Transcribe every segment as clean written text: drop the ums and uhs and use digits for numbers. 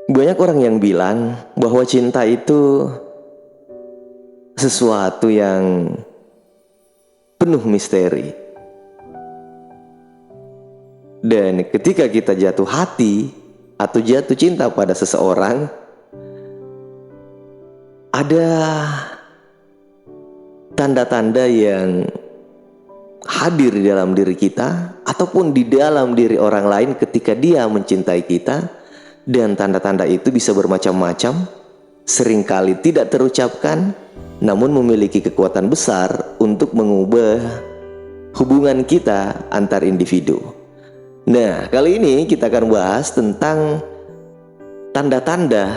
Banyak orang yang bilang bahwa cinta itu sesuatu yang penuh misteri. Dan ketika kita jatuh hati atau jatuh cinta pada seseorang, ada tanda-tanda yang hadir di dalam diri kita ataupun di dalam diri orang lain ketika dia mencintai kita. Dan tanda-tanda itu bisa bermacam-macam, seringkali tidak terucapkan, namun memiliki kekuatan besar untuk mengubah hubungan kita antar individu. Nah, kali ini kita akan bahas tentang tanda-tanda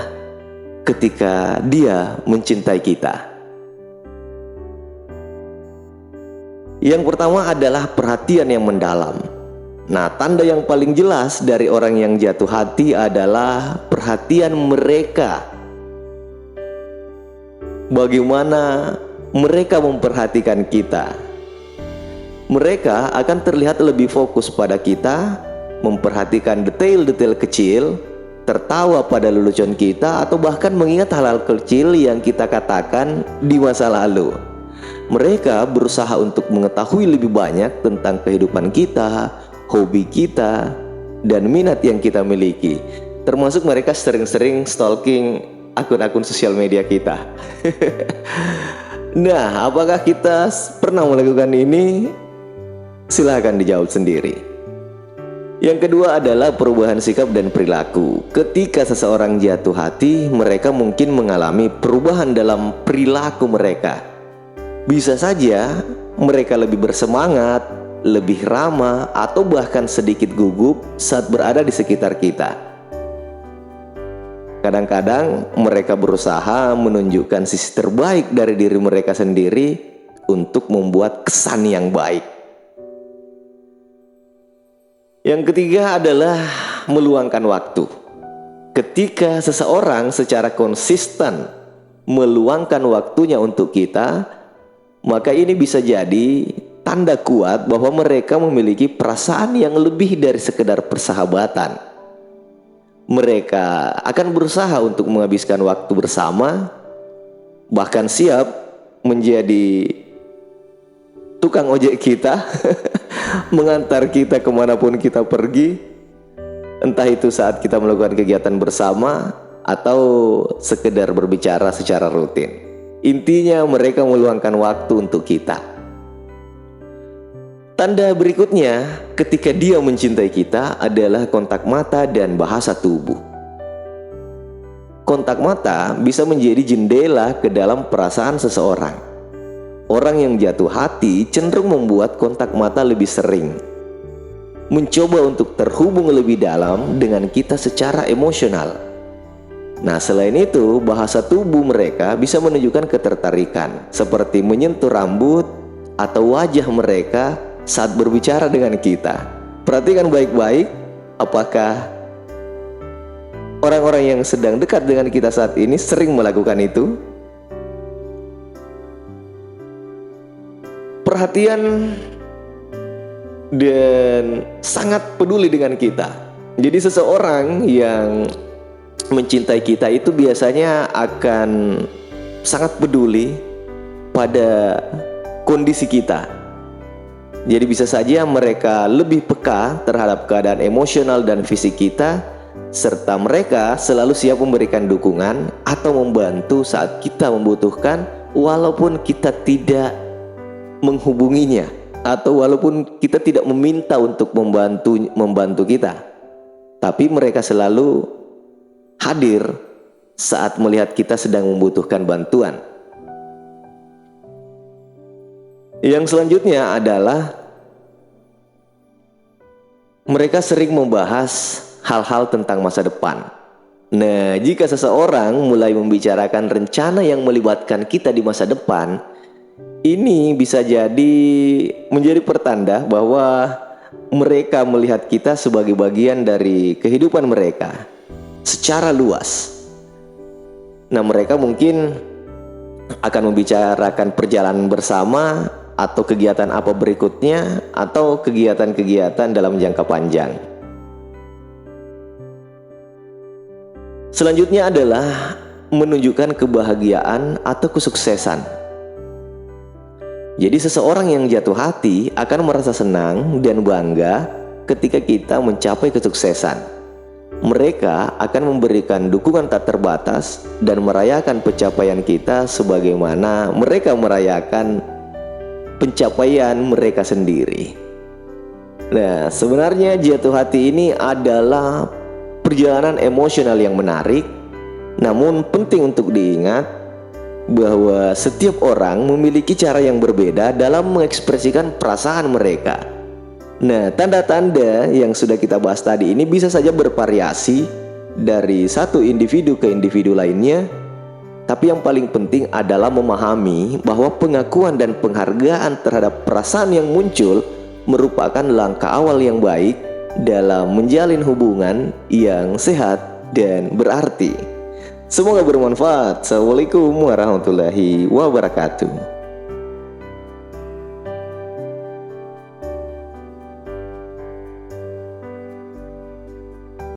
ketika dia mencintai kita. Yang pertama adalah perhatian yang mendalam. Nah, tanda yang paling jelas dari orang yang jatuh hati adalah perhatian mereka. Bagaimana mereka memperhatikan kita. Mereka akan terlihat lebih fokus pada kita, memperhatikan detail-detail kecil, tertawa pada lelucon kita, atau bahkan mengingat hal-hal kecil yang kita katakan di masa lalu. Mereka berusaha untuk mengetahui lebih banyak tentang kehidupan kita, hobi kita, dan minat yang kita miliki. Termasuk mereka sering-sering stalking akun-akun sosial media kita. Nah, apakah kita pernah melakukan ini? Silahkan dijawab sendiri. Yang kedua adalah perubahan sikap dan perilaku. Ketika seseorang jatuh hati, mereka mungkin mengalami perubahan dalam perilaku mereka. Bisa saja mereka lebih bersemangat, lebih ramah, atau bahkan sedikit gugup saat berada di sekitar kita. Kadang-kadang mereka berusaha menunjukkan sisi terbaik dari diri mereka sendiri untuk membuat kesan yang baik. Yang ketiga adalah meluangkan waktu. Ketika seseorang secara konsisten meluangkan waktunya untuk kita, maka ini bisa jadi tanda kuat bahwa mereka memiliki perasaan yang lebih dari sekedar persahabatan. Mereka akan berusaha untuk menghabiskan waktu bersama, bahkan siap menjadi tukang ojek kita, mengantar kita kemanapun kita pergi, entah itu saat kita melakukan kegiatan bersama atau sekedar berbicara secara rutin. Intinya mereka meluangkan waktu untuk kita. Tanda berikutnya ketika dia mencintai kita adalah kontak mata dan bahasa tubuh. Kontak mata bisa menjadi jendela ke dalam perasaan seseorang. Orang yang jatuh hati cenderung membuat kontak mata lebih sering, mencoba untuk terhubung lebih dalam dengan kita secara emosional. Nah, selain itu, bahasa tubuh mereka bisa menunjukkan ketertarikan, seperti menyentuh rambut atau wajah mereka saat berbicara dengan kita. Perhatikan baik-baik, apakah orang-orang yang sedang dekat dengan kita saat ini sering melakukan itu? Perhatian dan sangat peduli dengan kita. Jadi seseorang yang mencintai kita itu biasanya akan sangat peduli pada kondisi kita. Jadi bisa saja mereka lebih peka terhadap keadaan emosional dan fisik kita, serta mereka selalu siap memberikan dukungan atau membantu saat kita membutuhkan, walaupun kita tidak menghubunginya atau walaupun kita tidak meminta untuk membantu kita. Tapi mereka selalu hadir saat melihat kita sedang membutuhkan bantuan. Yang selanjutnya adalah mereka sering membahas hal-hal tentang masa depan. Nah, jika seseorang mulai membicarakan rencana yang melibatkan kita di masa depan, ini bisa jadi menjadi pertanda bahwa mereka melihat kita sebagai bagian dari kehidupan mereka secara luas. Nah, mereka mungkin akan membicarakan perjalanan bersama atau kegiatan apa berikutnya atau kegiatan-kegiatan dalam jangka panjang. Selanjutnya adalah menunjukkan kebahagiaan atau kesuksesan. Jadi seseorang yang jatuh hati akan merasa senang dan bangga ketika kita mencapai kesuksesan. Mereka akan memberikan dukungan tak terbatas dan merayakan pencapaian kita sebagaimana mereka merayakan pencapaian mereka sendiri. Nah, sebenarnya jatuh hati ini adalah perjalanan emosional yang menarik, namun penting untuk diingat bahwa setiap orang memiliki cara yang berbeda dalam mengekspresikan perasaan mereka. Nah, tanda-tanda yang sudah kita bahas tadi ini bisa saja bervariasi dari satu individu ke individu lainnya, tapi yang paling penting adalah memahami bahwa pengakuan dan penghargaan terhadap perasaan yang muncul merupakan langkah awal yang baik dalam menjalin hubungan yang sehat dan berarti. Semoga bermanfaat. Assalamualaikum warahmatullahi wabarakatuh.